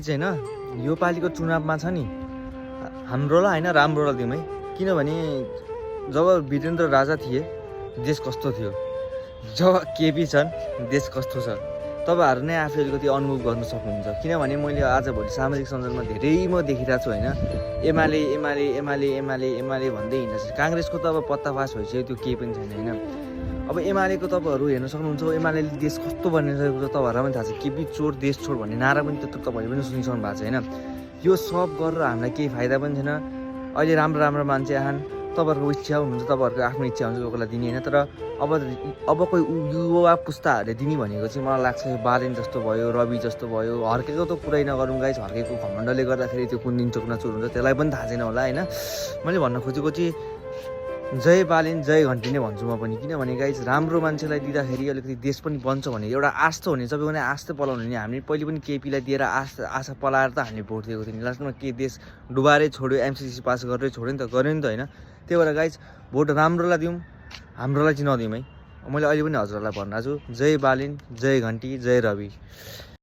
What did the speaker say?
चाहिँ होइन यो पालिको चुनावमा छ नि हाम्रोलाई होइन राम्रोलाई दिउँ है। किनभने जब वीरेन्द्र राजा थिए देश कस्तो थियो, जब केपी छन् देश कस्तो छ, तपाईँहरू नै आफै अलिकति अनुभव गर्न सक्नुहुन्छ। किनभने मैले आजभोलि सामाजिक सञ्जालमा धेरै म देखिरहेको छु होइन, एमाले एमाले एमाले एमाले एमाले भन्दै हिँड्छ। काङ्ग्रेसको त अब पत्ताफास भइसक्यो, त्यो केही पनि छैन होइन। अब एमालेको तपाईँहरू हेर्न सक्नुहुन्छ, एमाले देश कस्तो बनिसकेको छ तपाईँहरूलाई पनि थाहा छ। केपी चोर देश छोड भन्ने नारा पनि त्यत्रो तपाईँहरूले पनि सुनिसक्नु भएको छ होइन। यो सब गरेर हामीलाई केही फाइदा पनि छैन। अहिले राम्रो राम्रो मान्छे आएन, तपाईँहरूको इच्छा हुनुहुन्छ, तपाईँहरूको आफ्नो इच्छा हुन्छ कोही दिने होइन। तर अबको युवा पुस्ताहरूले दिने भनेको चाहिँ मलाई लाग्छ बालेन जस्तो भयो, रवि जस्तो भयो। हर्केको त पुरै नगरौँ गाइस, हर्केको घमण्डले गर्दाखेरि त्यो कुन दिन चोक्न चोर हुन्छ त्यसलाई पनि थाहा छैन होला होइन। मैले भन्न खोजेको चाहिँ जय बालेन जय घन्टी नै भन्छु म पनि। किनभने गाइस राम्रो मान्छेलाई दिँदाखेरि अलिकति देश पनि बन्छ भन्ने एउटा आश त हुने, सबैको नै आश त पलाउने नि। हामीले पहिले पनि केपीलाई दिएर आशा पलाएर त हामीले भोट दिएको थियो नि। लास्टमा के देश डुबारै छोड्यो, एमसिसी पास गरेर छोड्यो नि त, गऱ्यो नि त होइन। त्यही भएर गाइस भोट राम्रोलाई दिउँ, हाम्रोलाई चाहिँ नदिउँ है। मैले अहिले पनि हजुरहरूलाई भनिरहेको छु, जय बालेन जय घन्टी जय रवि।